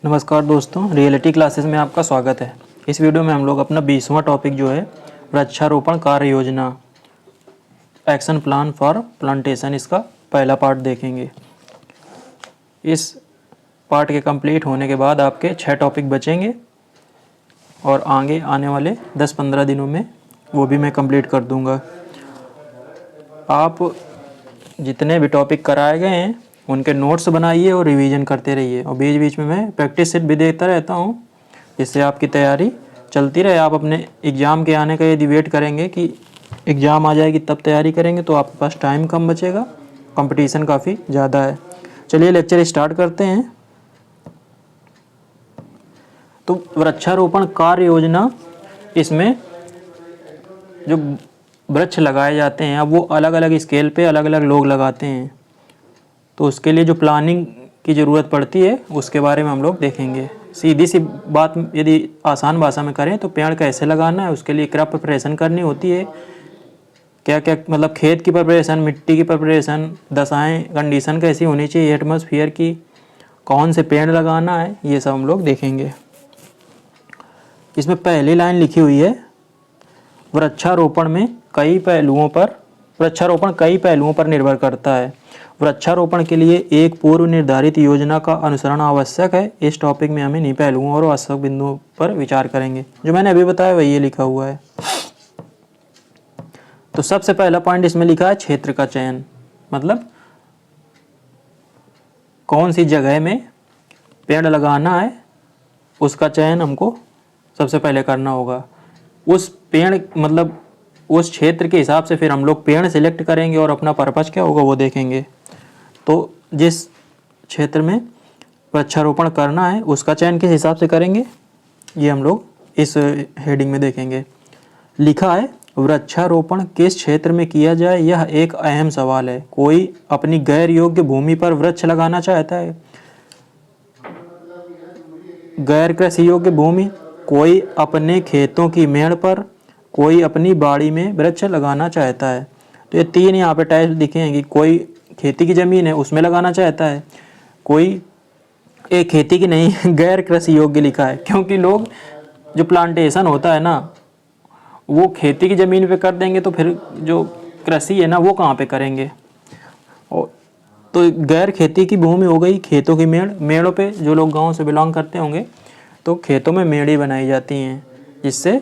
नमस्कार दोस्तों, reality classes में आपका स्वागत है। इस वीडियो में हम लोग अपना 20वां टॉपिक जो है वृक्षारोपण कार्य योजना एक्शन प्लान फॉर प्लांटेशन, इसका पहला पार्ट देखेंगे। इस पार्ट के कंप्लीट होने के बाद आपके 6 टॉपिक बचेंगे और आगे आने वाले 10-15 दिनों में वो भी मैं कंप्लीट कर दूंगा। आप जितने भी टॉपिक कराए गए हैं उनके नोट्स बनाइए और रिवीजन करते रहिए, और बीच बीच में मैं प्रैक्टिस सेट भी देता रहता हूँ, जिससे आपकी तैयारी चलती रहे। आप अपने एग्ज़ाम के आने का यदि वेट करेंगे कि एग्ज़ाम आ जाएगी तब तैयारी करेंगे तो आपके पास टाइम कम बचेगा, कंपटीशन काफ़ी ज़्यादा है। चलिए लेक्चर स्टार्ट करते हैं। तो वृक्षारोपण कार्य योजना, इसमें जो वृक्ष लगाए जाते हैं अब वो अलग अलग स्केल पे अलग अलग लोग लगाते हैं, तो उसके लिए जो प्लानिंग की ज़रूरत पड़ती है उसके बारे में हम लोग देखेंगे। सीधी सी बात यदि आसान भाषा में करें तो पेड़ कैसे लगाना है, उसके लिए क्या प्रिपरेशन करनी होती है, क्या क्या मतलब खेत की प्रिपरेशन, मिट्टी की प्रिपरेशन, दशाएं कंडीशन कैसी होनी चाहिए एटमॉस्फेयर की, कौन से पेड़ लगाना है, ये सब हम लोग देखेंगे। इसमें पहली लाइन लिखी हुई है, वृक्षारोपण कई पहलुओं पर निर्भर करता है। वृक्षारोपण के लिए एक पूर्व निर्धारित योजना का अनुसरण आवश्यक है। इस टॉपिक में हम इन्हीं पहलुओं और आवश्यक बिंदुओं पर विचार करेंगे। जो मैंने अभी बताया वही ये लिखा हुआ है। तो सबसे पहला पॉइंट इसमें लिखा है क्षेत्र का चयन, मतलब कौन सी जगह में पेड़ लगाना है उसका चयन हमको सबसे पहले करना होगा। उस पेड़ मतलब उस क्षेत्र के हिसाब से फिर हम लोग पेड़ सिलेक्ट करेंगे और अपना पर्पस क्या होगा वो देखेंगे। तो जिस क्षेत्र में वृक्षारोपण करना है उसका चयन किस हिसाब से करेंगे ये हम लोग इस हेडिंग में देखेंगे। लिखा है, वृक्षारोपण किस क्षेत्र में किया जाए यह एक अहम सवाल है। कोई अपनी गैर योग्य भूमि पर वृक्ष लगाना चाहता है, गैर कृषि योग्य भूमि, कोई अपने खेतों की मेड़ पर, कोई अपनी बाड़ी में वृक्ष लगाना चाहता है। तो ये तीन यहाँ पे टाइप दिखे हैं कि कोई खेती की ज़मीन है उसमें लगाना चाहता है, कोई एक खेती की नहीं गैर कृषि योग्य लिखा है, क्योंकि लोग जो प्लांटेशन होता है ना वो खेती की ज़मीन पे कर देंगे तो फिर जो कृषि है ना वो कहाँ पे करेंगे। और तो गैर खेती की भूमि हो गई खेतों की मेड़ों पे, जो लोग गांव से बिलोंग करते होंगे तो खेतों में मेड़ी बनाई जाती हैं, जिससे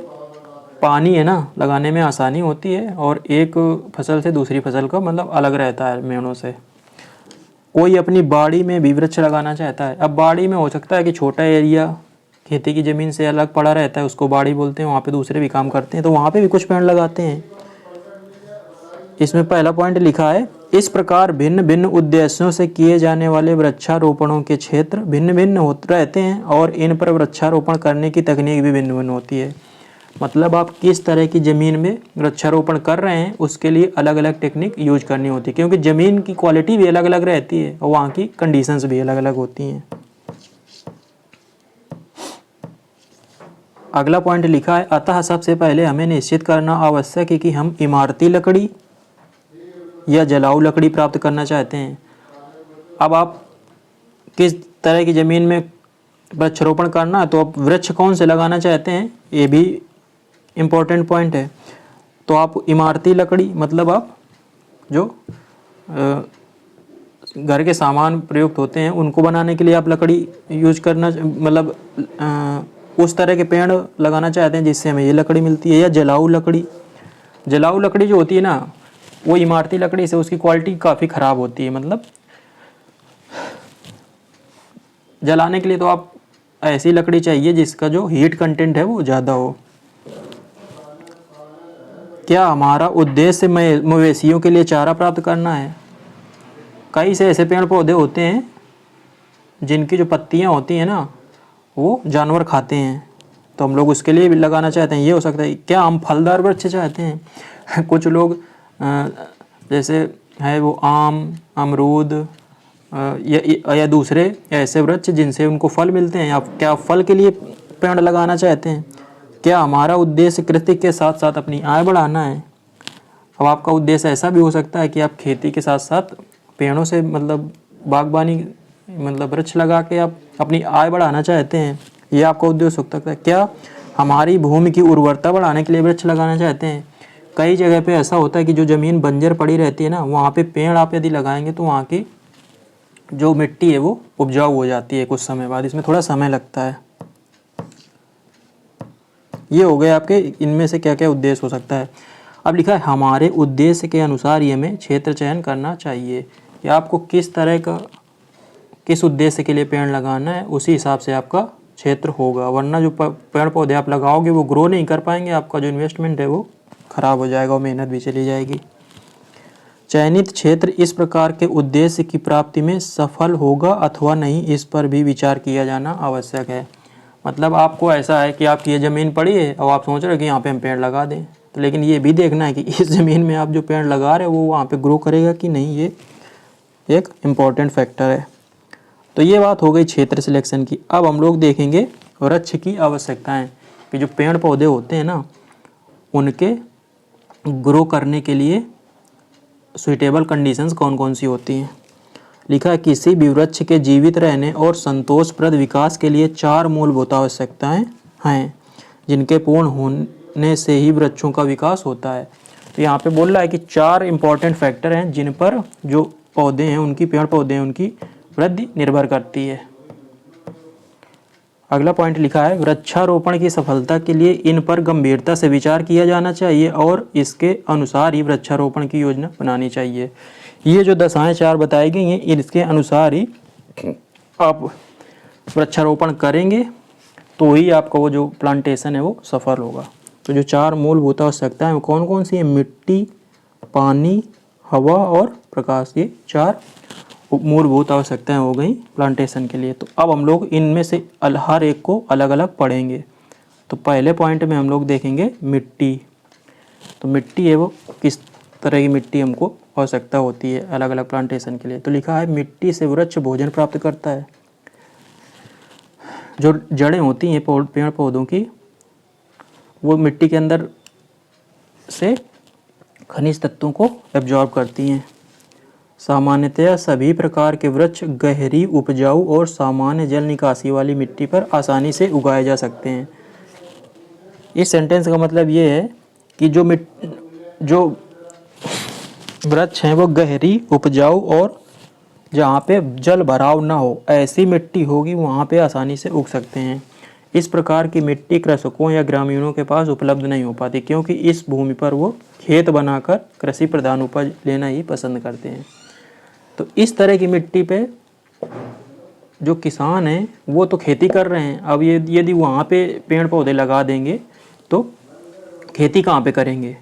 पानी है ना लगाने में आसानी होती है और एक फसल से दूसरी फसल का मतलब अलग रहता है मेड़ों से। कोई अपनी बाड़ी में भी वृक्ष लगाना चाहता है। अब बाड़ी में हो सकता है कि छोटा एरिया खेती की ज़मीन से अलग पड़ा रहता है, उसको बाड़ी बोलते हैं, वहाँ पे दूसरे भी काम करते हैं, तो वहाँ पे भी कुछ पेड़ लगाते हैं। इसमें पहला पॉइंट लिखा है, इस प्रकार भिन्न भिन्न उद्देश्यों से किए जाने वाले वृक्षारोपणों के क्षेत्र भिन्न भिन्न होते रहते हैं और इन पर वृक्षारोपण करने की तकनीक भी भिन्न भिन्न होती है। मतलब आप किस तरह की ज़मीन में वृक्षारोपण कर रहे हैं उसके लिए अलग अलग टेक्निक यूज करनी होती है, क्योंकि ज़मीन की क्वालिटी भी अलग अलग रहती है और वहाँ की कंडीशंस भी अलग अलग होती हैं। अगला पॉइंट लिखा है, अतः सबसे पहले हमें निश्चित करना आवश्यक है कि हम इमारती लकड़ी या जलाऊ लकड़ी प्राप्त करना चाहते हैं। अब आप किस तरह की ज़मीन में वृक्षारोपण करना है तो आप वृक्ष कौन से लगाना चाहते हैं ये भी इम्पोर्टेंट पॉइंट है। तो आप इमारती लकड़ी मतलब आप जो घर के सामान प्रयुक्त होते हैं उनको बनाने के लिए आप लकड़ी यूज करना मतलब उस तरह के पेड़ लगाना चाहते हैं जिससे हमें ये लकड़ी मिलती है। या जलाऊ लकड़ी जो होती है ना वो इमारती लकड़ी से उसकी क्वालिटी काफ़ी ख़राब होती है, मतलब जलाने के लिए तो आप ऐसी लकड़ी चाहिए जिसका जो हीट कंटेंट है वो ज़्यादा हो। क्या हमारा उद्देश्य मवेशियों के लिए चारा प्राप्त करना है? कई से ऐसे पेड़ पौधे होते हैं जिनकी जो पत्तियां होती हैं ना वो जानवर खाते हैं, तो हम लोग उसके लिए भी लगाना चाहते हैं। ये हो सकता है। क्या हम फलदार वृक्ष चाहते हैं? कुछ लोग जैसे है वो आम, अमरूद या दूसरे ऐसे वृक्ष जिनसे उनको फल मिलते हैं, आप क्या फल के लिए पेड़ लगाना चाहते हैं? क्या हमारा उद्देश्य कृषि के साथ साथ अपनी आय बढ़ाना है? अब आपका उद्देश्य ऐसा भी हो सकता है कि आप खेती के साथ साथ पेड़ों से मतलब बागबानी मतलब वृक्ष लगा के आप अपनी आय बढ़ाना चाहते हैं, ये आपका उद्देश्य हो सकता है। क्या हमारी भूमि की उर्वरता बढ़ाने के लिए वृक्ष लगाना चाहते हैं? कई जगह पे ऐसा होता है कि जो ज़मीन बंजर पड़ी रहती है ना, वहाँ पे पेड़ आप यदि लगाएंगे तो वहाँ की जो मिट्टी है वो उपजाऊ हो जाती है कुछ समय बाद। इसमें थोड़ा समय लगता है। ये हो गए आपके इनमें से क्या क्या उद्देश्य हो सकता है। अब लिखा है हमारे उद्देश्य के अनुसार ये हमें क्षेत्र चयन करना चाहिए कि आपको किस तरह का, किस उद्देश्य के लिए पेड़ लगाना है, उसी हिसाब से आपका क्षेत्र होगा। वरना जो पेड़ पौधे आप लगाओगे वो ग्रो नहीं कर पाएंगे, आपका जो इन्वेस्टमेंट है वो खराब हो जाएगा और मेहनत भी चली जाएगी। चयनित क्षेत्र इस प्रकार के उद्देश्य की प्राप्ति में सफल होगा अथवा नहीं, इस पर भी विचार किया जाना आवश्यक है। मतलब आपको ऐसा है कि आपकी ये ज़मीन पड़ी है और आप सोच रहे हो कि यहाँ पे हम पेड़ लगा दें, तो लेकिन ये भी देखना है कि इस ज़मीन में आप जो पेड़ लगा रहे हो वो वहाँ पे ग्रो करेगा कि नहीं, ये एक इम्पॉर्टेंट फैक्टर है। तो ये बात हो गई क्षेत्र सिलेक्शन की। अब हम लोग देखेंगे वृक्ष की आवश्यकताएं कि जो पेड़ पौधे होते हैं ना, उनके ग्रो करने के लिए सुइटेबल कंडीशंस कौन कौन सी होती हैं। लिखा है किसी भी वृक्ष के जीवित रहने और संतोषप्रद विकास के लिए 4 मूलभूत आवश्यकताएं हैं, जिनके पूर्ण होने से ही वृक्षों का विकास होता है। तो यहाँ पे बोल रहा है कि 4 इंपॉर्टेंट फैक्टर हैं जिन पर जो पौधे हैं उनकी, पेड़ पौधे हैं उनकी वृद्धि निर्भर करती है। अगला पॉइंट लिखा है वृक्षारोपण की सफलता के लिए इन पर गंभीरता से विचार किया जाना चाहिए और इसके अनुसार ही वृक्षारोपण की योजना बनानी चाहिए। ये जो दशाएं 4 बताई गई हैं, इसके अनुसार ही आप वृक्षारोपण करेंगे तो ही आपका वो जो प्लांटेशन है वो सफल होगा। तो जो 4 मूलभूत आवश्यकताएं हैं कौन कौन सी हैं? मिट्टी, पानी, हवा और प्रकाश। ये 4 मूलभूत आवश्यकताएं हो गई प्लांटेशन के लिए। तो अब हम लोग इनमें से हर एक को अलग अलग पढ़ेंगे। तो पहले पॉइंट में हम लोग देखेंगे मिट्टी। तो मिट्टी है वो किस तरह की मिट्टी हमको आवश्यकता होती है अलग अलग प्लांटेशन के लिए। तो लिखा है मिट्टी से वृक्ष भोजन प्राप्त करता है। जो जड़ें होती हैं पेड़ पौधों की, वो मिट्टी के अंदर से खनिज तत्वों को एब्जॉर्ब करती हैं। सामान्यतया सभी प्रकार के वृक्ष गहरी, उपजाऊ और सामान्य जल निकासी वाली मिट्टी पर आसानी से उगाए जा सकते हैं। इस सेंटेंस का मतलब ये है कि जो वृक्ष हैं वो गहरी, उपजाऊ और जहाँ पे जल भराव ना हो ऐसी मिट्टी होगी, वहाँ पे आसानी से उग सकते हैं। इस प्रकार की मिट्टी कृषकों या ग्रामीणों के पास उपलब्ध नहीं हो पाती, क्योंकि इस भूमि पर वो खेत बनाकर कृषि प्रधान उपज लेना ही पसंद करते हैं। तो इस तरह की मिट्टी पे जो किसान हैं वो तो खेती कर रहे हैं। अब ये यदि वहाँ पे पेड़ पौधे लगा देंगे तो खेती कहाँ पे करेंगे?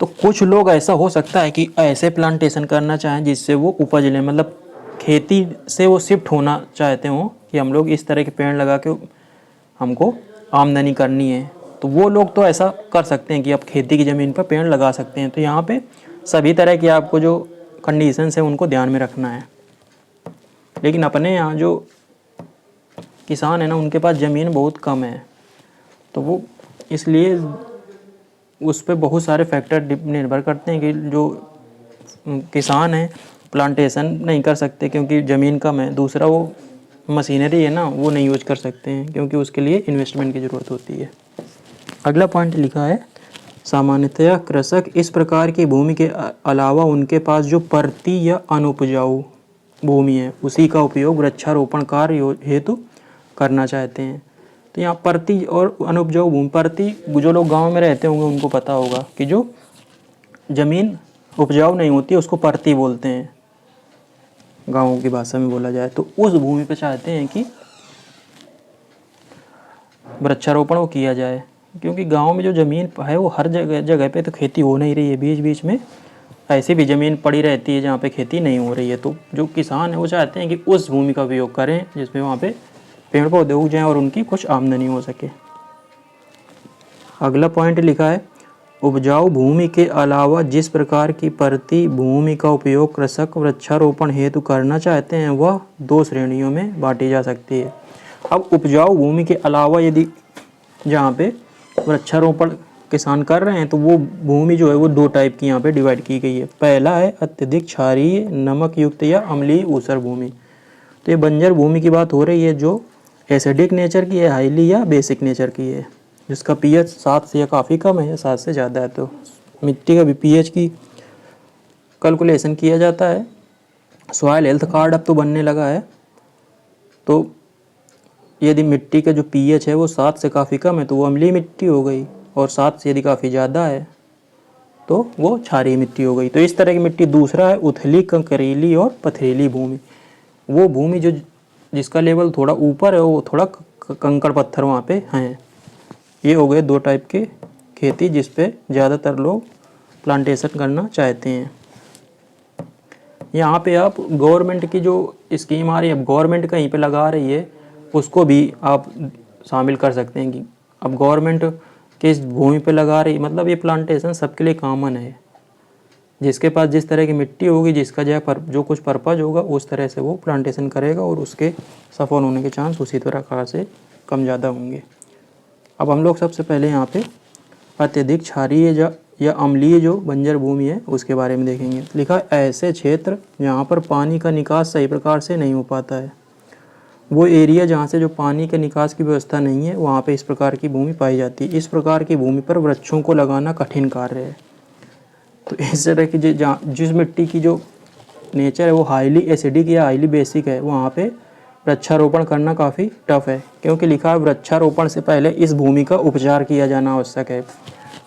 तो कुछ लोग ऐसा हो सकता है कि ऐसे प्लांटेशन करना चाहें जिससे वो उपज लें, मतलब खेती से वो शिफ्ट होना चाहते हों कि हम लोग इस तरह के पेड़ लगा के हमको आमदनी करनी है। तो वो लोग तो ऐसा कर सकते हैं कि आप खेती की ज़मीन पर पेड़ लगा सकते हैं। तो यहाँ पे सभी तरह की आपको जो कंडीशंस है उनको ध्यान में रखना है। लेकिन अपने यहाँ जो किसान है ना, उनके पास ज़मीन बहुत कम है, तो वो इसलिए उस पर बहुत सारे फैक्टर निर्भर करते हैं कि जो किसान हैं प्लांटेशन नहीं कर सकते क्योंकि ज़मीन कम है। दूसरा वो मशीनरी है ना, वो नहीं यूज कर सकते हैं क्योंकि उसके लिए इन्वेस्टमेंट की ज़रूरत होती है। अगला पॉइंट लिखा है सामान्यतया कृषक इस प्रकार की भूमि के अलावा उनके पास जो परती या अनुपजाऊ भूमि है उसी का उपयोग वृक्षारोपण कार्य हेतु करना चाहते हैं। तो यहाँ परती और अनुपजाऊ भूमि, परती जो लोग गांव में रहते होंगे उनको पता होगा कि जो ज़मीन उपजाऊ नहीं होती उसको परती बोलते हैं, गाँव की भाषा में बोला जाए। तो उस भूमि पे चाहते हैं कि वृक्षारोपण वो किया जाए, क्योंकि गांव में जो ज़मीन है वो हर जगह पे तो खेती हो नहीं रही है, बीच बीच में ऐसी भी ज़मीन पड़ी रहती है जहाँ पे खेती नहीं हो रही है। तो जो किसान है वो चाहते हैं कि उस भूमि का उपयोग करें जिसमें वहाँ पे पेड़ पौधे उग जाएं और उनकी कुछ आमदनी हो सके। अगला पॉइंट लिखा है उपजाऊ भूमि के अलावा जिस प्रकार की परती भूमि का उपयोग कृषक वृक्षारोपण हेतु करना चाहते हैं वह 2 श्रेणियों में बांटी जा सकती है। अब उपजाऊ भूमि के अलावा यदि जहाँ पे वृक्षारोपण किसान कर रहे हैं तो वो भूमि जो है वो 2 टाइप की यहाँ पे डिवाइड की गई है। पहला है अत्यधिक क्षारीय नमक युक्त या अम्लीय ऊसर भूमि। तो ये बंजर भूमि की बात हो रही है जो एसिडिक नेचर की है, हाईली या बेसिक नेचर की है, जिसका पीएच 7 से या काफ़ी कम है या 7 से ज़्यादा है। तो मिट्टी का भी पीएच की कैलकुलेशन किया जाता है। सॉइल हेल्थ कार्ड अब तो बनने लगा है। तो यदि मिट्टी का जो पीएच है वो 7 से काफ़ी कम है तो वो अम्लीय मिट्टी हो गई, और 7 से यदि काफ़ी ज़्यादा है तो वो क्षारीय मिट्टी हो गई। तो इस तरह की मिट्टी। दूसरा है उथली, कंकरीली और पथरीली भूमि। वो भूमि जो जिसका लेवल थोड़ा ऊपर है, वो थोड़ा कंकड़ पत्थर वहाँ पे हैं। ये हो गए 2 टाइप के खेती जिस पे ज़्यादातर लोग प्लांटेशन करना चाहते हैं। यहाँ पे आप गवर्नमेंट की जो स्कीम आ रही है, अब गवर्नमेंट कहीं पे लगा रही है, उसको भी आप शामिल कर सकते हैं कि अब गवर्नमेंट किस भूमि पे लगा रही, मतलब ये प्लांटेशन सबके लिए कॉमन है। जिसके पास जिस तरह की मिट्टी होगी, जिसका जो कुछ पर्पज होगा, उस तरह से वो प्लांटेशन करेगा और उसके सफल होने के चांस उसी तरह से कम ज़्यादा होंगे। अब हम लोग सबसे पहले यहाँ पे अत्यधिक क्षारीय या अम्लीय जो बंजर भूमि है उसके बारे में देखेंगे। लिखा ऐसे क्षेत्र जहाँ पर पानी का निकास सही प्रकार से नहीं हो पाता है। वो एरिया जहाँ से जो पानी के निकास की व्यवस्था नहीं है, वहाँ पे इस प्रकार की भूमि पाई जाती है। इस प्रकार की भूमि पर वृक्षों को लगाना कठिन कार्य है। तो इस तरह की जिस मिट्टी की जो नेचर है वो हाईली एसिडिक या हाईली बेसिक है, वहाँ पे वृक्षारोपण करना काफ़ी टफ है, क्योंकि लिखा है वृक्षारोपण से पहले इस भूमि का उपचार किया जाना आवश्यक है।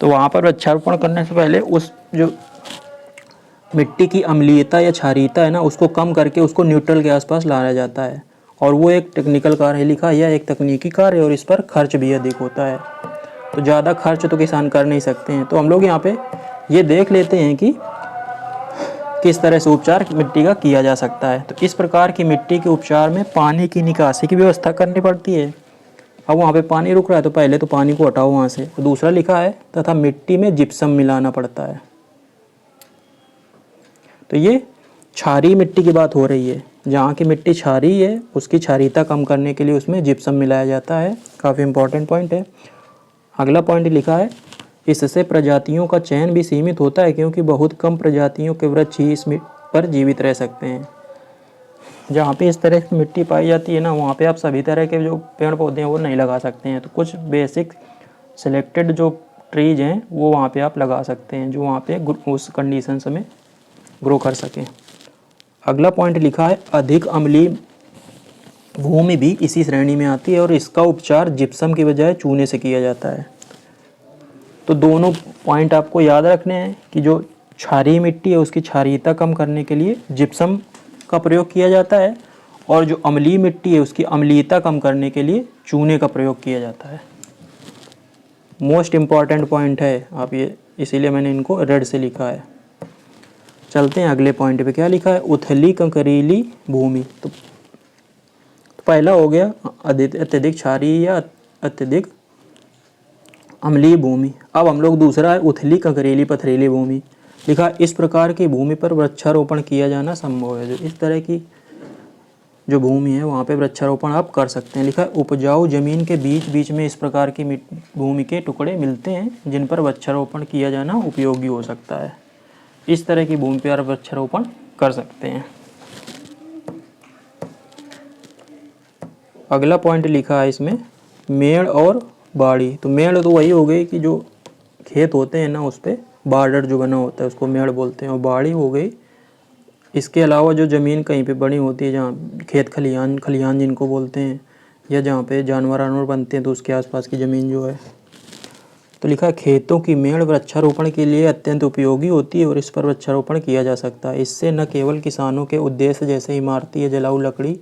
तो वहाँ पर वृक्षारोपण करने से पहले उस जो मिट्टी की अम्लीयता या क्षारीयता है ना, उसको कम करके उसको न्यूट्रल के आसपास लाया जाता है। और वो एक टेक्निकल कार्य है, लिखा यह एक तकनीकी कार्य है और इस पर खर्च भी अधिक होता है। तो ज़्यादा खर्च तो किसान कर नहीं सकते हैं। तो हम लोग यहाँ पे ये देख लेते हैं कि किस तरह से उपचार मिट्टी का किया जा सकता है। तो इस प्रकार की मिट्टी के उपचार में पानी की निकासी की व्यवस्था करनी पड़ती है। अब वहाँ पे पानी रुक रहा है तो पहले तो पानी को हटाओ वहाँ से। तो दूसरा लिखा है तथा मिट्टी में जिप्सम मिलाना पड़ता है। तो ये क्षारीय मिट्टी की बात हो रही है। जहाँ की मिट्टी क्षारीय है उसकी क्षारीयता कम करने के लिए उसमें जिप्सम मिलाया जाता है। काफ़ी इंपॉर्टेंट पॉइंट है। अगला पॉइंट लिखा है इससे प्रजातियों का चयन भी सीमित होता है, क्योंकि बहुत कम प्रजातियों के वृक्ष ही इस पर जीवित रह सकते हैं। जहाँ पे इस तरह की मिट्टी पाई जाती है ना, वहाँ पे आप सभी तरह के जो पेड़ पौधे हैं वो नहीं लगा सकते हैं। तो कुछ बेसिक सिलेक्टेड जो ट्रीज हैं वो वहाँ पे आप लगा सकते हैं, जो वहाँ पे उस कंडीशन में ग्रो कर सकें। अगला पॉइंट लिखा है अधिक अम्लीय भूमि भी इसी श्रेणी में आती है और इसका उपचार जिप्सम की बजाय चूने से किया जाता है। तो दोनों पॉइंट आपको याद रखने हैं कि जो क्षारीय मिट्टी है उसकी क्षारीयता कम करने के लिए जिप्सम का प्रयोग किया जाता है, और जो अम्लीय मिट्टी है उसकी अम्लीयता कम करने के लिए चूने का प्रयोग किया जाता है। मोस्ट इम्पॉर्टेंट पॉइंट है आप ये, इसीलिए मैंने इनको रेड से लिखा है। चलते हैं अगले पॉइंट पे। क्या लिखा है उथली कंकरीली भूमि। तो पहला हो गया अत्यधिक क्षारीय या अत्यधिक अम्लीय भूमि। अब हम लोग दूसरा है उथली कंकरीली पथरीली भूमि। लिखा इस प्रकार की भूमि पर वृक्षारोपण किया जाना संभव है। जो इस तरह की जो भूमि है वहाँ पे वृक्षारोपण आप कर सकते हैं। लिखा है उपजाऊ जमीन के बीच बीच में इस प्रकार की भूमि के टुकड़े मिलते हैं जिन पर वृक्षारोपण किया जाना उपयोगी हो सकता है। इस तरह की भूमि पर वृक्षारोपण कर सकते हैं। अगला पॉइंट लिखा है इसमें मेड़ और बाड़ी। तो मेड़ तो वही हो गई कि जो खेत होते हैं ना उस पर बॉर्डर जो बना होता है उसको मेड़ बोलते हैं, और बाड़ी हो गई इसके अलावा जो ज़मीन कहीं पे बनी होती है, जहाँ खेत खलिहान जिनको बोलते हैं, या जहाँ पे जानवर बनते हैं तो उसके आसपास की ज़मीन जो है। तो लिखा है खेतों की मेड़ वृक्षारोपण के लिए अत्यंत उपयोगी होती है और इस पर वृक्षारोपण किया जा सकता है। इससे न केवल किसानों के उद्देश्य जैसे इमारती या जलाऊ लकड़ी,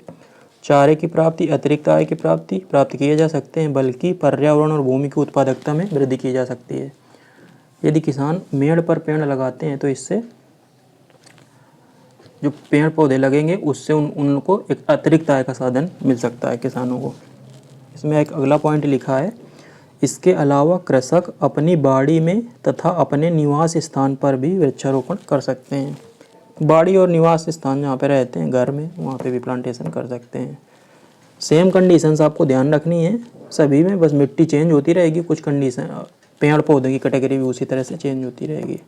चारे की प्राप्ति, अतिरिक्त आय की प्राप्त किए जा सकते हैं, बल्कि पर्यावरण और भूमि की उत्पादकता में वृद्धि की जा सकती है। यदि किसान मेड़ पर पेड़ लगाते हैं तो इससे जो पेड़ पौधे लगेंगे उससे उनको एक अतिरिक्त आय का साधन मिल सकता है किसानों को। इसमें एक अगला पॉइंट लिखा है इसके अलावा कृषक अपनी बाड़ी में तथा अपने निवास स्थान पर भी वृक्षारोपण कर सकते हैं। बाड़ी और निवास स्थान जहाँ पे रहते हैं घर में, वहाँ पे भी प्लांटेशन कर सकते हैं। सेम कंडीशंस आपको ध्यान रखनी है सभी में, बस मिट्टी चेंज होती रहेगी, कुछ कंडीशन पेड़ पौधे की कैटेगरी भी उसी तरह से चेंज होती रहेगी।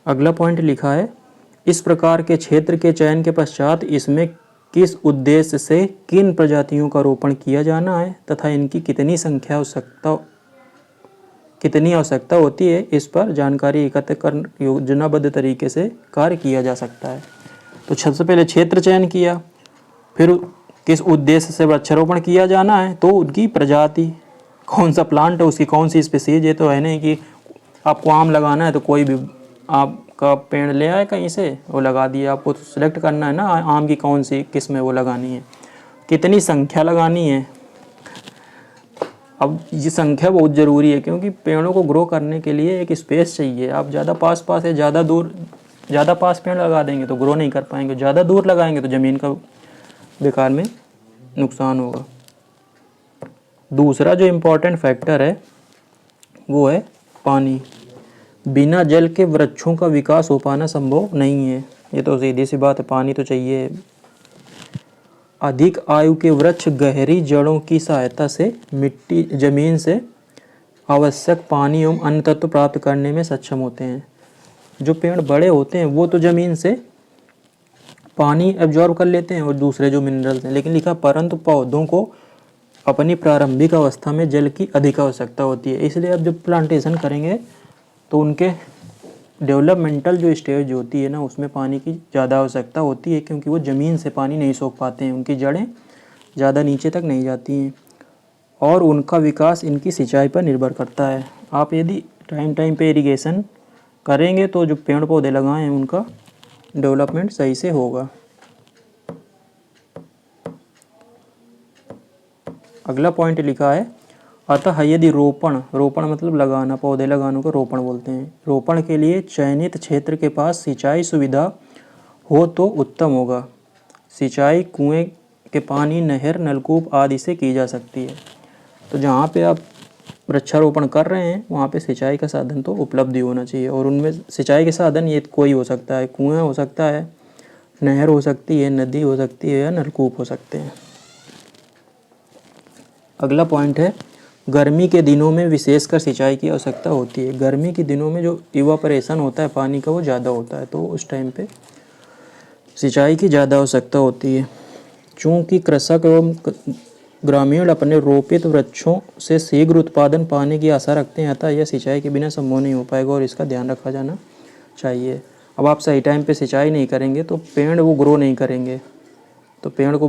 अगला पॉइंट लिखा है, इस प्रकार के क्षेत्र के चयन के पश्चात इसमें किस उद्देश्य से किन प्रजातियों का रोपण किया जाना है तथा इनकी कितनी आवश्यकता होती है, इस पर जानकारी एकत्र कर योजनाबद्ध तरीके से कार्य किया जा सकता है। तो सबसे पहले क्षेत्र चयन किया, फिर किस उद्देश्य से वृक्षारोपण किया जाना है, तो उनकी प्रजाति, कौन सा प्लांट है, उसकी कौन सी स्पीसीज है। तो है नहीं कि आपको आम लगाना है तो कोई भी आपका पेड़ ले आए कहीं से वो लगा दिया, आपको तो सिलेक्ट करना है ना आम की कौन सी किस्म है वो लगानी है, कितनी संख्या लगानी है। अब ये संख्या बहुत ज़रूरी है क्योंकि पेड़ों को ग्रो करने के लिए एक स्पेस चाहिए। आप ज़्यादा पास है, ज़्यादा पास पेड़ लगा देंगे तो ग्रो नहीं कर पाएंगे, ज़्यादा दूर लगाएंगे तो ज़मीन का बेकार में नुकसान होगा। दूसरा जो इम्पोर्टेंट फैक्टर है वो है पानी। बिना जल के वृक्षों का विकास हो पाना संभव नहीं है, ये तो सीधी सी बात है, पानी तो चाहिए। अधिक आयु के वृक्ष गहरी जड़ों की सहायता से मिट्टी जमीन से आवश्यक पानी एवं अन्य तत्व प्राप्त करने में सक्षम होते हैं। जो पेड़ बड़े होते हैं वो तो ज़मीन से पानी एब्जॉर्ब कर लेते हैं और दूसरे जो मिनरल्स हैं, लेकिन लिखा परंतु पौधों को अपनी प्रारंभिक अवस्था में जल की अधिक आवश्यकता होती है। इसलिए अब जब प्लांटेशन करेंगे तो उनके डेवलपमेंटल जो स्टेज होती है ना उसमें पानी की ज़्यादा आवश्यकता होती है, क्योंकि वो ज़मीन से पानी नहीं सोख पाते हैं, उनकी जड़ें ज़्यादा नीचे तक नहीं जाती हैं और उनका विकास इनकी सिंचाई पर निर्भर करता है। आप यदि टाइम पे इरिगेशन करेंगे तो जो पेड़ पौधे लगाए हैं उनका डेवलपमेंट सही से होगा। अगला पॉइंट लिखा है, अतः यदि रोपण मतलब लगाना, पौधे लगाने को रोपण बोलते हैं, रोपण के लिए चयनित क्षेत्र के पास सिंचाई सुविधा हो तो उत्तम होगा। सिंचाई कुएं के पानी, नहर, नलकूप आदि से की जा सकती है। तो जहाँ पे आप वृक्षारोपण कर रहे हैं वहाँ पे सिंचाई का साधन तो उपलब्ध ही होना चाहिए, और उनमें सिंचाई के साधन ये कोई हो सकता है, कुआं हो सकता है, नहर हो सकती है, नदी हो सकती है या नलकूप हो सकते हैं। अगला पॉइंट है, गर्मी के दिनों में विशेषकर सिंचाई की आवश्यकता होती है। गर्मी के दिनों में जो इवापोरेशन होता है पानी का वो ज़्यादा होता है, तो उस टाइम पे सिंचाई की ज़्यादा आवश्यकता होती है। चूँकि कृषक एवं ग्रामीण अपने रोपित वृक्षों से शीघ्र उत्पादन पाने की आशा रखते हैं, अतः यह सिंचाई के बिना संभव नहीं हो पाएगा और इसका ध्यान रखा जाना चाहिए। अब आप सही टाइम पे सिंचाई नहीं करेंगे तो पेड़ वो ग्रो नहीं करेंगे, तो पेड़ को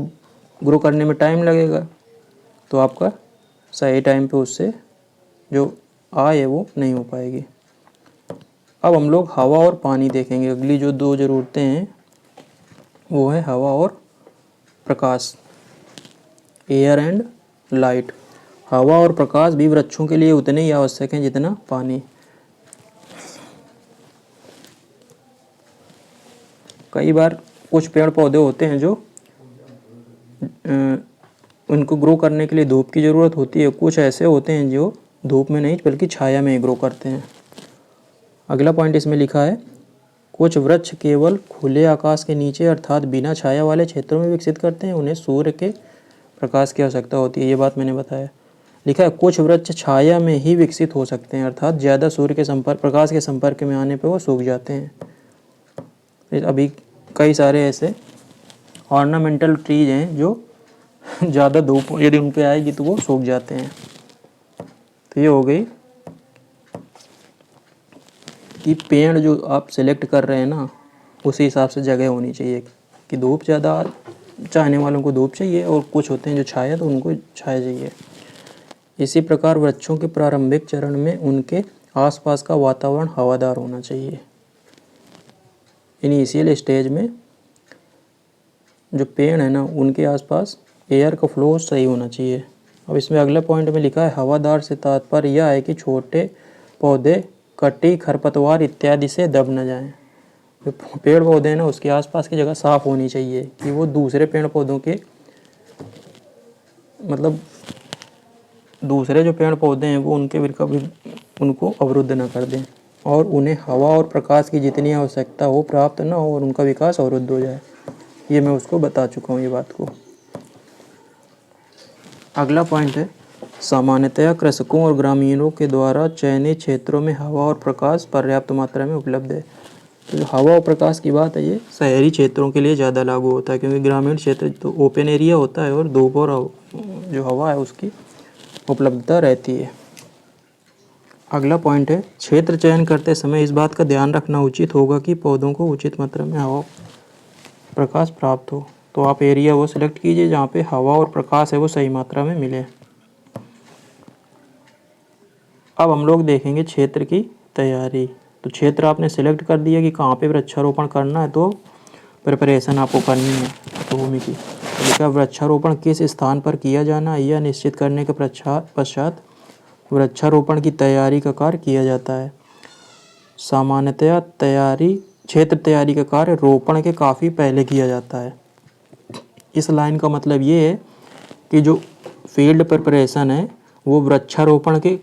ग्रो करने में टाइम लगेगा, तो आपका सही टाइम पे उससे जो आय है वो नहीं हो पाएगी। अब हम लोग हवा और पानी देखेंगे। अगली जो दो ज़रूरतें हैं वो है हवा और प्रकाश, एयर एंड लाइट। हवा और प्रकाश भी वृक्षों के लिए उतने ही आवश्यक हैं जितना पानी। कई बार कुछ पेड़ पौधे होते हैं जो उनको ग्रो करने के लिए धूप की ज़रूरत होती है, कुछ ऐसे होते हैं जो धूप में नहीं बल्कि छाया में ही ग्रो करते हैं। अगला पॉइंट इसमें लिखा है, कुछ वृक्ष केवल खुले आकाश के नीचे अर्थात बिना छाया वाले क्षेत्रों में विकसित करते हैं, उन्हें सूर्य के प्रकाश की आवश्यकता होती है, ये बात मैंने बताया। लिखा है कुछ वृक्ष छाया में ही विकसित हो सकते हैं अर्थात ज़्यादा सूर्य के प्रकाश के संपर्क में आने पर वो सूख जाते हैं। अभी कई सारे ऐसे ऑर्नामेंटल ट्रीज हैं जो ज़्यादा धूप यदि उन पे आएगी तो वो सूख जाते हैं। तो ये हो गई कि पेड़ जो आप सिलेक्ट कर रहे हैं ना उसी हिसाब से जगह होनी चाहिए कि धूप ज़्यादा चाहने वालों को धूप चाहिए और कुछ होते हैं जो छाया तो उनको छाया चाहिए। इसी प्रकार वृक्षों के प्रारंभिक चरण में उनके आसपास का वातावरण हवादार होना चाहिए। इनिशियल स्टेज में जो पेड़ है ना उनके आसपास एयर का फ्लो सही होना चाहिए। अब इसमें अगले पॉइंट में लिखा है, हवादार से तात्पर्य यह है कि छोटे पौधे कटी, खरपतवार इत्यादि से दब न जाएं। जो पेड़ पौधे हैं ना उसके आसपास की जगह साफ़ होनी चाहिए कि वो दूसरे पेड़ पौधों के मतलब दूसरे जो पेड़ पौधे हैं वो उनको अवरुद्ध न कर दें और उन्हें हवा और प्रकाश की जितनी आवश्यकता हो प्राप्त न हो और उनका विकास अवरुद्ध हो जाए। ये मैं उसको बता चुका हूँ ये बात को। अगला पॉइंट है, सामान्यतया कृषकों और ग्रामीणों के द्वारा चयनित क्षेत्रों में हवा और प्रकाश पर्याप्त मात्रा में उपलब्ध है। तो जो हवा और प्रकाश की बात है ये शहरी क्षेत्रों के लिए ज़्यादा लागू होता है, क्योंकि ग्रामीण क्षेत्र तो ओपन एरिया होता है और धूप और जो हवा है उसकी उपलब्धता रहती है। अगला पॉइंट है, क्षेत्र चयन करते समय इस बात का ध्यान रखना उचित होगा कि पौधों को उचित मात्रा में हवा प्रकाश प्राप्त हो। तो आप एरिया वो सिलेक्ट कीजिए जहाँ पे हवा और प्रकाश है वो सही मात्रा में मिले। अब हम लोग देखेंगे क्षेत्र की तैयारी। तो क्षेत्र आपने सिलेक्ट कर दिया कि कहाँ पे वृक्षारोपण करना है, तो प्रिपरेशन आपको करनी है भूमि की। तो लिखा वृक्षारोपण किस स्थान पर किया जाना है, यह निश्चित करने के पश्चात वृक्षारोपण की तैयारी का कार्य किया जाता है। सामान्यतया क्षेत्र तैयारी का कार्य रोपण के काफ़ी पहले किया जाता है। इस लाइन का मतलब ये है कि जो फील्ड प्रिपरेशन है वो वृक्षारोपण के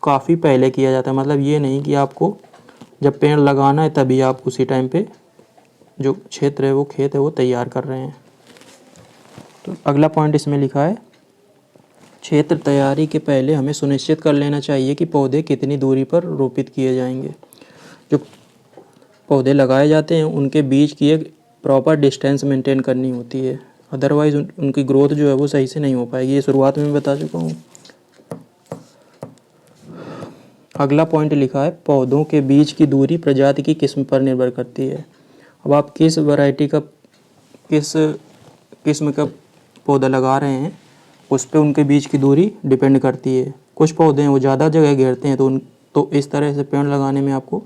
काफ़ी पहले किया जाता है। मतलब ये नहीं कि आपको जब पेड़ लगाना है तभी आप उसी टाइम पे जो क्षेत्र है वो खेत है वो तैयार कर रहे हैं। तो अगला पॉइंट इसमें लिखा है, क्षेत्र तैयारी के पहले हमें सुनिश्चित कर लेना चाहिए कि पौधे कितनी दूरी पर रोपित किए जाएंगे। जो पौधे लगाए जाते हैं उनके बीच की एक प्रॉपर डिस्टेंस मेंटेन करनी होती है, अदरवाइज़ उनकी ग्रोथ जो है वो सही से नहीं हो पाएगी। ये शुरुआत में बता चुका हूँ। अगला पॉइंट लिखा है, पौधों के बीच की दूरी प्रजाति की किस्म पर निर्भर करती है। अब आप किस वैरायटी का किस किस्म का पौधा लगा रहे हैं उस पे उनके बीच की दूरी डिपेंड करती है। कुछ पौधे हैं वो ज़्यादा जगह घेरते हैं तो इस तरह से पेड़ लगाने में आपको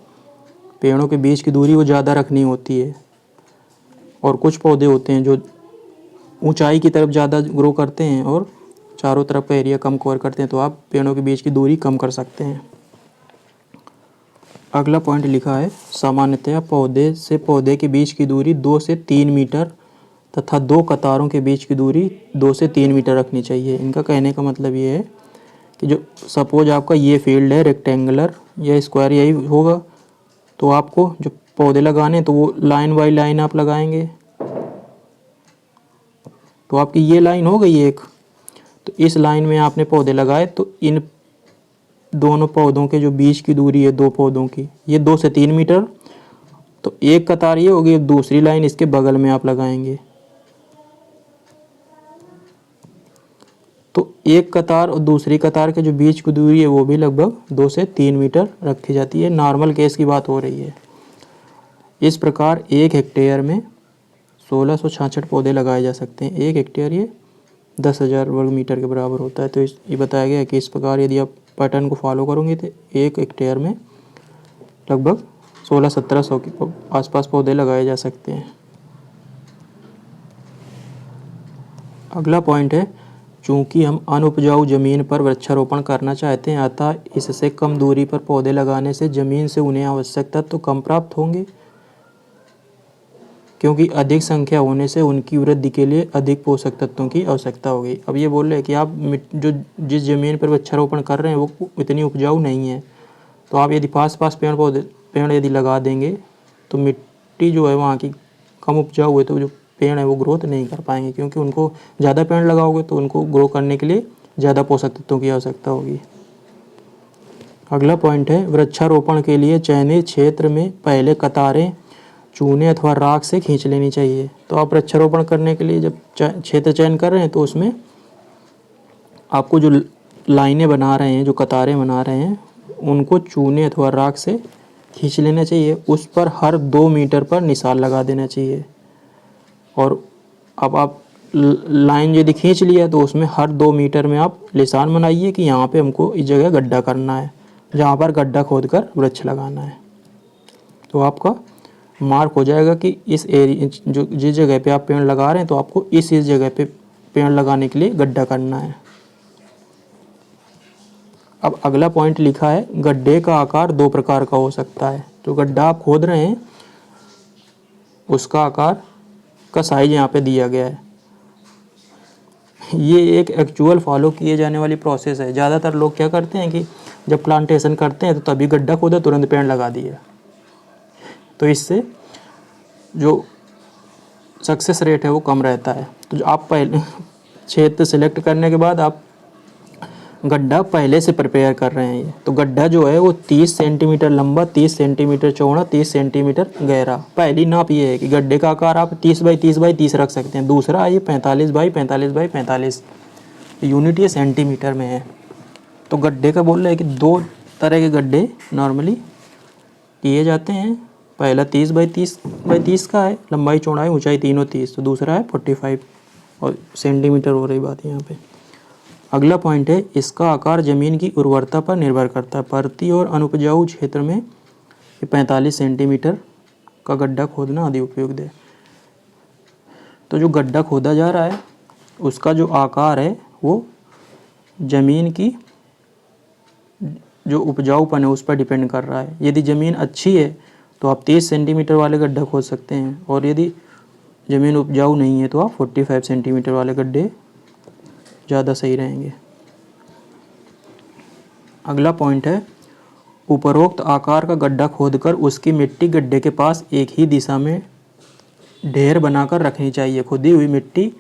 पेड़ों के बीच की दूरी वो ज़्यादा रखनी होती है। और कुछ पौधे होते हैं जो ऊंचाई की तरफ ज़्यादा ग्रो करते हैं और चारों तरफ का एरिया कम कवर करते हैं, तो आप पेड़ों के बीच की दूरी कम कर सकते हैं। अगला पॉइंट लिखा है, सामान्यतया पौधे से पौधे के बीच की दूरी 2 से 3 मीटर तथा 2 कतारों के बीच की दूरी 2 से 3 मीटर रखनी चाहिए। इनका कहने का मतलब ये है कि जो सपोज आपका ये फील्ड है रेक्टेंगुलर या स्क्वायर यही होगा, तो आपको जो पौधे लगाने तो वो लाइन बाई लाइन आप लगाएंगे। तो आपकी ये लाइन हो गई एक, तो इस लाइन में आपने पौधे लगाए तो इन दोनों पौधों के जो बीच की दूरी है 2 पौधों की ये 2 से 3 मीटर। तो एक कतार ये होगी, दूसरी लाइन इसके बगल में आप लगाएंगे। तो एक कतार और दूसरी कतार के जो बीच की दूरी है वो भी लगभग 2 से 3 मीटर रखी जाती है। नॉर्मल केस की बात हो रही है। इस प्रकार 1 हेक्टेयर में 1666 पौधे लगाए जा सकते हैं। 1 हेक्टेयर ये 10,000 वर्ग मीटर के बराबर होता है। तो ये बताया गया है कि इस प्रकार यदि आप पैटर्न को फॉलो करोगे तो 1 हेक्टेयर में लगभग 1600-1700 के आसपास पौधे लगाए जा सकते हैं। अगला पॉइंट है, चूँकि हम अनउपजाऊ ज़मीन पर वृक्षारोपण करना चाहते हैं अतः इससे कम दूरी पर पौधे लगाने से ज़मीन से उन्हें आवश्यक तत्व कम प्राप्त होंगे, क्योंकि अधिक संख्या होने से उनकी वृद्धि के लिए अधिक पोषक तत्वों की आवश्यकता होगी। अब ये बोल रहे हैं कि आप जिस ज़मीन पर वृक्षारोपण कर रहे हैं वो इतनी उपजाऊ नहीं है, तो आप यदि पास पेड़ यदि लगा देंगे तो मिट्टी जो है वहाँ की कम उपजाऊ है, तो जो पेड़ है वो ग्रोथ नहीं कर पाएंगे, क्योंकि उनको ज़्यादा पेड़ लगाओगे तो उनको ग्रो करने के लिए ज़्यादा पोषक तत्वों की आवश्यकता होगी। अगला पॉइंट है, वृक्षारोपण के लिए चयनित क्षेत्र में पहले कतारें चूने अथवा राख से खींच लेनी चाहिए। तो आप वृक्षारोपण करने के लिए जब क्षेत्र चयन कर रहे हैं तो उसमें आपको जो लाइनें बना रहे हैं, जो कतारें बना रहे हैं, उनको चूने अथवा राख से खींच लेना चाहिए। उस पर हर 2 मीटर पर निशान लगा देना चाहिए। और अब आप लाइन यदि खींच लिया तो उसमें हर 2 मीटर में आप निशान बनाइए कि यहाँ पे हमको इस जगह गड्ढा करना है, जहाँ पर गड्ढा खोदकर वृक्ष लगाना है। तो आपका मार्क हो जाएगा कि इस एरिया जो जिस जगह पे आप पेड़ लगा रहे हैं तो आपको इस जगह पे पेड़ लगाने के लिए गड्ढा करना है। अब अगला पॉइंट लिखा है, गड्ढे का आकार 2 प्रकार का हो सकता है। तो गड्ढा आप खोद रहे हैं उसका आकार का साइज यहाँ पे दिया गया है। ये एक एक्चुअल फॉलो किए जाने वाली प्रोसेस है। ज़्यादातर लोग क्या करते हैं कि जब प्लांटेशन करते हैं तो तभी गड्ढा खोदा तुरंत पेड़ लगा दिया, तो इससे जो सक्सेस रेट है वो कम रहता है। तो जो आप पहले क्षेत्र सिलेक्ट करने के बाद आप गड्ढा पहले से प्रिपेयर कर रहे हैं ये। तो गड्ढा जो है वो 30 सेंटीमीटर लंबा, 30 सेंटीमीटर चौड़ा, 30 सेंटीमीटर गहरा। पहली नाप ये है कि गड्ढे का आकार आप 30 बाई 30 बाई 30 रख सकते हैं। दूसरा ये 45 बाई 45 बाई 45, यूनिट ये सेंटीमीटर में है। तो गड्ढे का बोल रहे हैं कि 2 तरह के गड्ढे नॉर्मली किए जाते हैं। पहला 30 बाई 30 का है, लंबाई चौड़ाई ऊंचाई तीनों 30। तो दूसरा है 45 और सेंटीमीटर हो रही बात यहाँ पे। अगला पॉइंट है, इसका आकार ज़मीन की उर्वरता पर निर्भर करता है। परती और अनुपजाऊ क्षेत्र में ये 45 सेंटीमीटर का गड्ढा खोदना अधिक उपयुक्त है। तो जो गड्ढा खोदा जा रहा है उसका जो आकार है वो ज़मीन की जो उपजाऊपन है उस पर डिपेंड कर रहा है। यदि ज़मीन अच्छी है तो आप 30 सेंटीमीटर वाले गड्ढा खोद सकते हैं, और यदि ज़मीन उपजाऊ नहीं है तो आप 45 सेंटीमीटर वाले गड्ढे ज़्यादा सही रहेंगे। अगला पॉइंट है, उपरोक्त आकार का गड्ढा खोदकर उसकी मिट्टी गड्ढे के पास एक ही दिशा में ढेर बनाकर रखनी चाहिए। खुदी हुई मिट्टी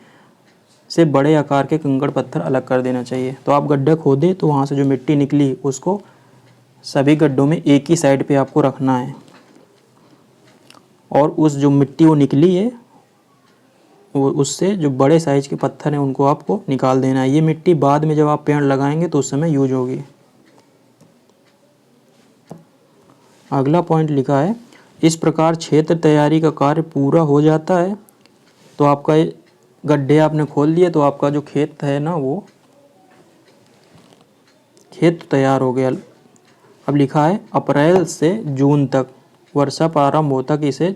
से बड़े आकार के कंकड़ पत्थर अलग कर देना चाहिए। तो आप गड्ढा खोदे तो वहाँ से जो मिट्टी निकली उसको सभी गड्ढों में एक ही साइड पे आपको रखना है, और उस जो मिट्टी वो निकली है वो उससे जो बड़े साइज के पत्थर हैं उनको आपको निकाल देना है। ये मिट्टी बाद में जब आप पेड़ लगाएंगे तो उस समय यूज होगी। अगला पॉइंट लिखा है, इस प्रकार क्षेत्र तैयारी का कार्य पूरा हो जाता है। तो आपका गड्ढे आपने खोल लिए तो आपका जो खेत है ना वो खेत तैयार हो गया। अब लिखा है, अप्रैल से जून तक वर्षा प्रारंभ होता कि इसे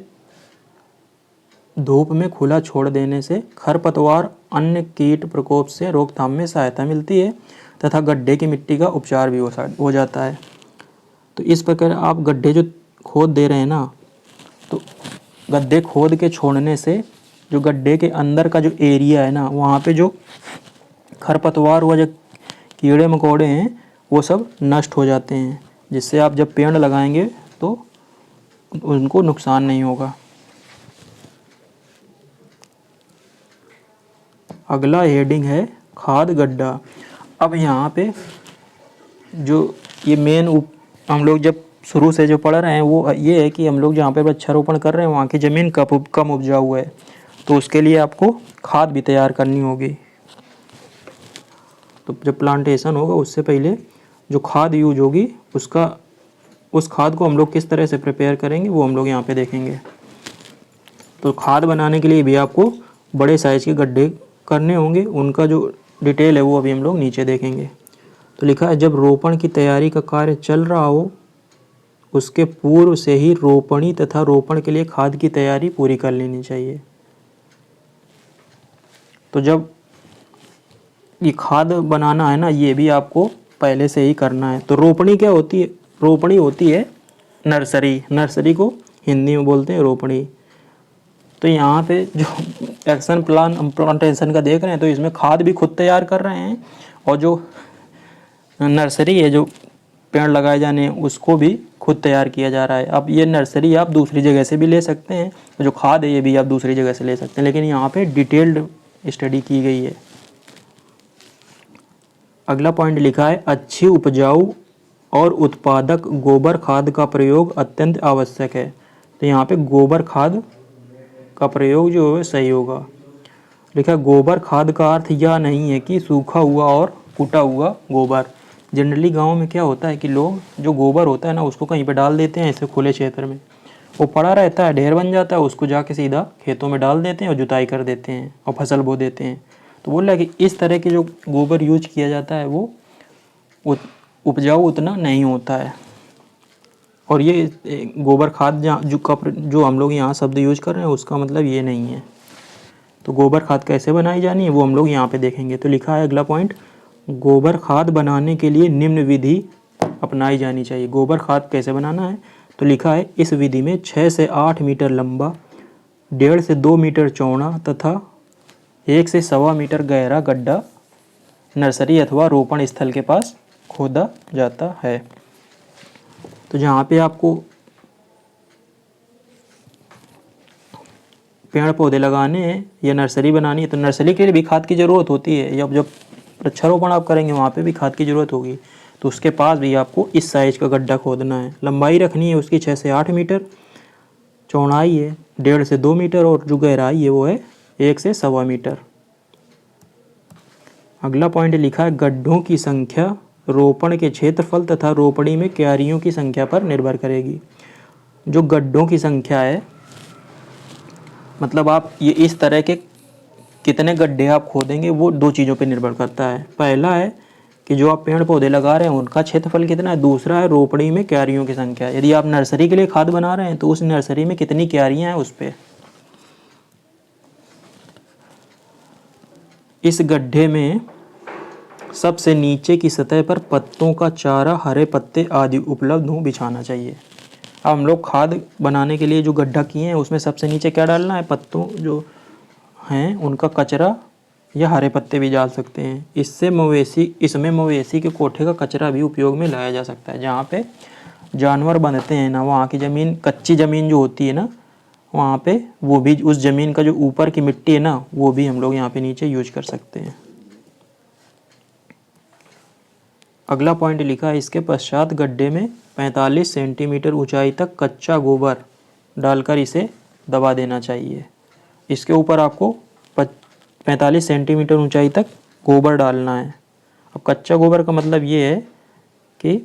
धूप में खुला छोड़ देने से खरपतवार अन्य कीट प्रकोप से रोकथाम में सहायता मिलती है तथा गड्ढे की मिट्टी का उपचार भी हो जाता है। तो इस प्रकार आप गड्ढे जो खोद दे रहे हैं ना, तो गड्ढे खोद के छोड़ने से जो गड्ढे के अंदर का जो एरिया है ना वहाँ पे जो खरपतवार व जो कीड़े मकोड़े हैं वो सब नष्ट हो जाते हैं, जिससे आप जब पेड़ लगाएंगे तो उनको नुकसान नहीं होगा। अगला हेडिंग है खाद गड्ढा। अब यहाँ पे जो ये मेन हम लोग जब शुरू से जो पढ़ रहे हैं वो ये है कि हम लोग जहाँ पे वृक्षारोपण कर रहे हैं वहाँ की ज़मीन कम उपजाऊ है, तो उसके लिए आपको खाद भी तैयार करनी होगी। तो जब प्लांटेशन होगा उससे पहले जो खाद यूज होगी उस खाद को हम लोग किस तरह से प्रिपेयर करेंगे वो हम लोग यहाँ पे देखेंगे। तो खाद बनाने के लिए भी आपको बड़े साइज़ के गड्ढे करने होंगे, उनका जो डिटेल है वो अभी हम लोग नीचे देखेंगे। तो लिखा है, जब रोपण की तैयारी का कार्य चल रहा हो उसके पूर्व से ही रोपणी तथा रोपण के लिए खाद की तैयारी पूरी कर लेनी चाहिए। तो जब ये खाद बनाना है ना ये भी आपको पहले से ही करना है। तो रोपणी क्या होती है? रोपणी होती है नर्सरी को हिंदी में बोलते हैं रोपणी। तो यहाँ पे जो एक्शन प्लान प्लांटेशन का देख रहे हैं तो इसमें खाद भी खुद तैयार कर रहे हैं, और जो नर्सरी है जो पेड़ लगाए जाने हैं उसको भी खुद तैयार किया जा रहा है। अब ये नर्सरी आप दूसरी जगह से भी ले सकते हैं, जो खाद है ये भी आप दूसरी जगह से ले सकते हैं, लेकिन यहाँ पे डिटेल्ड स्टडी की गई है। अगला पॉइंट लिखा है, अच्छी उपजाऊ और उत्पादक गोबर खाद का प्रयोग अत्यंत आवश्यक है। तो यहाँ पे गोबर खाद का प्रयोग जो है सही होगा। लिखा, गोबर खाद का अर्थ यह नहीं है कि सूखा हुआ और कूटा हुआ गोबर। जनरली गांव में क्या होता है कि लोग जो गोबर होता है ना उसको कहीं पे डाल देते हैं ऐसे खुले क्षेत्र में, वो पड़ा रहता है, ढेर बन जाता है, उसको जाके सीधा खेतों में डाल देते हैं और जुताई कर देते हैं और फसल बो देते हैं। तो बोल रहा है कि इस तरह के जो गोबर यूज किया जाता है वो उपजाऊ उतना नहीं होता है। और ये गोबर खाद जो हम लोग यहाँ शब्द यूज कर रहे हैं उसका मतलब ये नहीं है। तो गोबर खाद कैसे बनाई जानी है वो हम लोग यहाँ पे देखेंगे। तो लिखा है अगला पॉइंट, गोबर खाद बनाने के लिए निम्न विधि अपनाई जानी चाहिए। गोबर खाद कैसे बनाना है? तो लिखा है, इस विधि में 6 से 8 मीटर लंबा, 1.5 से 2 मीटर चौड़ा तथा 1 से 1.25 मीटर गहरा गड्ढा नर्सरी अथवा रोपण स्थल के पास खोदा जाता है। तो जहाँ पे आपको पेड़ पौधे लगाने हैं या नर्सरी बनानी है तो नर्सरी के लिए भी खाद की ज़रूरत होती है। जब वृक्षारोपण आप करेंगे वहाँ पे भी खाद की ज़रूरत होगी। तो उसके पास भी आपको इस साइज़ का गड्ढा खोदना है। लंबाई रखनी है उसकी 6 से 8 मीटर, चौड़ाई है 1.5 से 2 मीटर और जो गहराई है वो है 1 से 1.25 मीटर। अगला पॉइंट लिखा है गड्ढों की संख्या रोपण के क्षेत्रफल तथा रोपणी में क्यारियों की संख्या पर निर्भर करेगी। जो गड्ढों की संख्या है मतलब आप ये इस तरह के कितने गड्ढे आप खोदेंगे वो 2 चीज़ों पर निर्भर करता है। पहला है कि जो आप पेड़ पौधे लगा रहे हैं उनका क्षेत्रफल कितना है, दूसरा है रोपणी में क्यारियों की संख्या। यदि आप नर्सरी के लिए खाद बना रहे हैं तो उस नर्सरी में कितनी क्यारियाँ हैं उस पर। इस गड्ढे में सबसे नीचे की सतह पर पत्तों का चारा, हरे पत्ते आदि उपलब्ध हों बिछाना चाहिए। अब हम लोग खाद बनाने के लिए जो गड्ढा किए हैं उसमें सबसे नीचे क्या डालना है, पत्तों जो हैं उनका कचरा या हरे पत्ते भी डाल सकते हैं। इसमें मवेशी के कोठे का कचरा भी उपयोग में लाया जा सकता है। जहाँ पे जानवर बंधते हैं ना, वहाँ की ज़मीन, कच्ची ज़मीन जो होती है ना, वहाँ पे वो भी उस ज़मीन का जो ऊपर की मिट्टी है ना वो भी हम लोग यहाँ पे नीचे यूज कर सकते हैं। अगला पॉइंट लिखा है इसके पश्चात गड्ढे में 45 सेंटीमीटर ऊंचाई तक कच्चा गोबर डालकर इसे दबा देना चाहिए। इसके ऊपर आपको 45 सेंटीमीटर ऊंचाई तक गोबर डालना है। अब कच्चा गोबर का मतलब ये है कि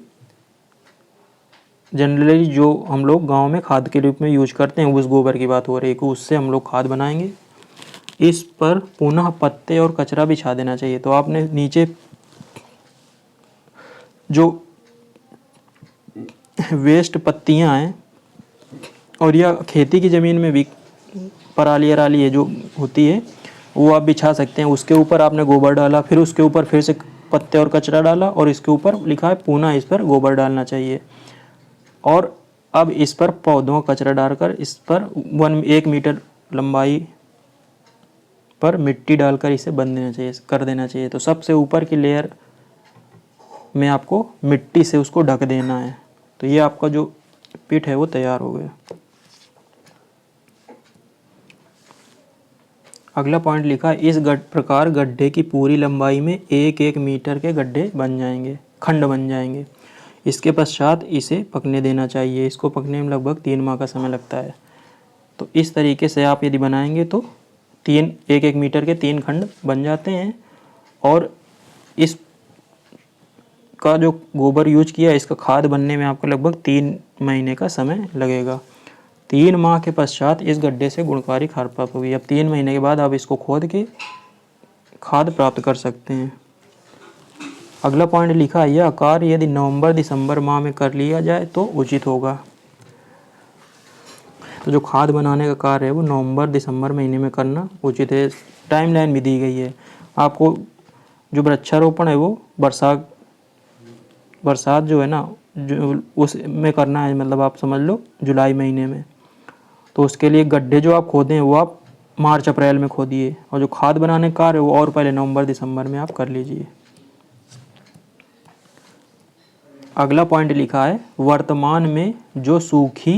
जनरली जो हम लोग गांव में खाद के रूप में यूज करते हैं उस गोबर की बात हो रही है कि उससे हम लोग खाद बनाएंगे। इस पर पुनः पत्ते और कचरा बिछा देना चाहिए। तो आपने नीचे जो वेस्ट पत्तियां हैं और या खेती की ज़मीन में भी पराली अराली है जो होती है वो आप बिछा सकते हैं। उसके ऊपर आपने गोबर डाला, फिर उसके ऊपर फिर से पत्ते और कचरा डाला और इसके ऊपर लिखा है पुनः इस पर गोबर डालना चाहिए। और अब इस पर पौधों का कचरा डालकर इस पर 1 मीटर लंबाई पर मिट्टी डालकर इसे बंद देना चाहिए, कर देना चाहिए। तो सबसे ऊपर की लेयर में आपको मिट्टी से उसको ढक देना है। तो ये आपका जो पिट है वो तैयार हो गया। अगला पॉइंट लिखा है इस प्रकार गड्ढे की पूरी लंबाई में 1-1 मीटर के गड्ढे बन जाएंगे, खंड बन जाएंगे। इसके पश्चात इसे पकने देना चाहिए। इसको पकने में लगभग 3 माह का समय लगता है। तो इस तरीके से आप यदि बनाएंगे तो 1-1 मीटर के 3 खंड बन जाते हैं। और इस का जो गोबर यूज किया इसका खाद बनने में आपको लगभग 3 महीने का समय लगेगा। 3 माह के पश्चात इस गड्ढे से गुणकारी खाद प्राप्त होगी। अब 3 महीने के बाद आप इसको खोद के खाद प्राप्त कर सकते हैं। अगला पॉइंट लिखा है यह कार्य यदि नवंबर-दिसंबर माह में कर लिया जाए तो उचित होगा। तो जो खाद बनाने का कार्य है वो नवंबर-दिसंबर महीने में करना उचित है। टाइमलाइन भी दी गई है। आपको जो वृक्षारोपण है वो बरसात जो है ना जो उसमें करना है, मतलब आप समझ लो जुलाई महीने में। तो उसके लिए गड्ढे जो आप खोदें हैं वो आप मार्च-अप्रैल में खोदिए और जो खाद बनाने का कार्य है वो और पहले नवंबर-दिसंबर में आप कर लीजिए। अगला पॉइंट लिखा है वर्तमान में जो सूखी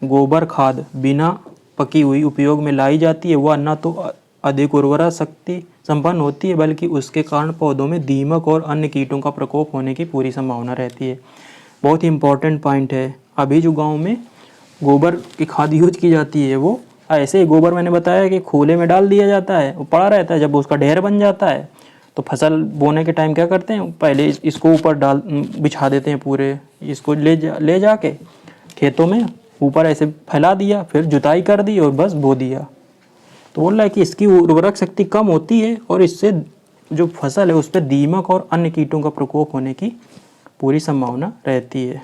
गोबर खाद बिना पकी हुई उपयोग में लाई जाती है वह न तो अधिक उर्वरा शक्ति संपन्न होती है बल्कि उसके कारण पौधों में दीमक और अन्य कीटों का प्रकोप होने की पूरी संभावना रहती है। बहुत ही इम्पोर्टेंट पॉइंट है। अभी जो गांव में गोबर की खाद यूज की जाती है वो ऐसे ही गोबर मैंने बताया कि खोले में डाल दिया जाता है, वो पड़ा रहता है। जब उसका ढेर बन जाता है तो फसल बोने के टाइम क्या करते हैं, पहले इसको ऊपर बिछा देते हैं पूरे, इसको ले जाके खेतों में ऊपर ऐसे फैला दिया, फिर जुताई कर दी और बस बो दिया। तो बोल रहा है कि इसकी उर्वरक शक्ति कम होती है और इससे जो फसल है उस पर दीमक और अन्य कीटों का प्रकोप होने की पूरी संभावना रहती है।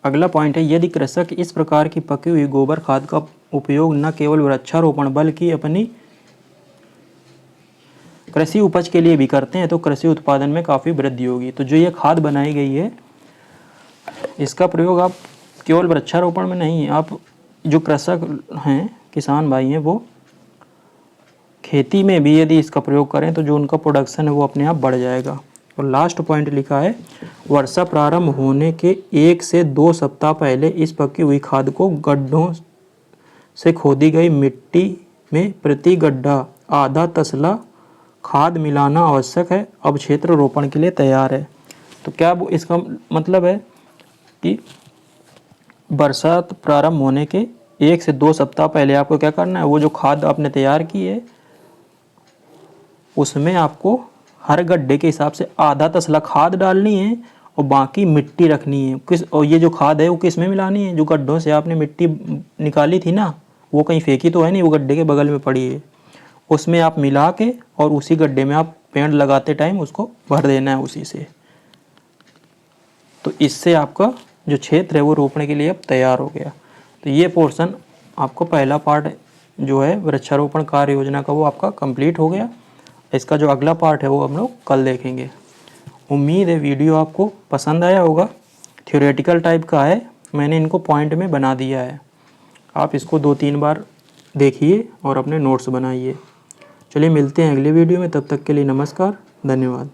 अगला पॉइंट है यदि कृषक इस प्रकार की पकी हुई गोबर खाद का उपयोग न केवल वृक्षारोपण बल्कि अपनी कृषि उपज के लिए भी करते हैं तो कृषि उत्पादन में काफ़ी वृद्धि होगी। तो जो ये खाद बनाई गई है इसका प्रयोग आप केवल वृक्षारोपण में नहीं, आप जो कृषक हैं, किसान भाई हैं, वो खेती में भी यदि इसका प्रयोग करें तो जो उनका प्रोडक्शन है वो अपने आप बढ़ जाएगा। और लास्ट पॉइंट लिखा है वर्षा प्रारंभ होने के 1 से 2 सप्ताह पहले इस पकी हुई खाद को गड्ढों से खोदी गई मिट्टी में प्रति गड्ढा आधा तसला खाद मिलाना आवश्यक है। अब क्षेत्र रोपण के लिए तैयार है। तो क्या इसका मतलब है कि बरसात प्रारंभ होने के 1 से 2 सप्ताह पहले आपको क्या करना है, वो जो खाद आपने तैयार की है उसमें आपको हर गड्ढे के हिसाब से आधा तसला खाद डालनी है और बाकी मिट्टी रखनी है। और ये जो खाद है वो किस में मिलानी है, जो गड्ढों से आपने मिट्टी निकाली थी ना, वो कहीं फेंकी तो है नहीं, वो गड्ढे के बगल में पड़ी है, उसमें आप मिला के और उसी गड्ढे में आप पेड़ लगाते टाइम उसको भर देना है उसी से। तो इससे आपका जो क्षेत्र है वो रोपने के लिए अब तैयार हो गया। तो ये पोर्शन आपको पहला पार्ट जो है वृक्षारोपण कार्य योजना का वो आपका कंप्लीट हो गया। इसका जो अगला पार्ट है वो हम लोग कल देखेंगे। उम्मीद है वीडियो आपको पसंद आया होगा। थ्योरेटिकल टाइप का है, मैंने इनको पॉइंट में बना दिया है। आप इसको 2-3 बार देखिए और अपने नोट्स बनाइए। चलिए मिलते हैं अगले वीडियो में, तब तक के लिए नमस्कार, धन्यवाद।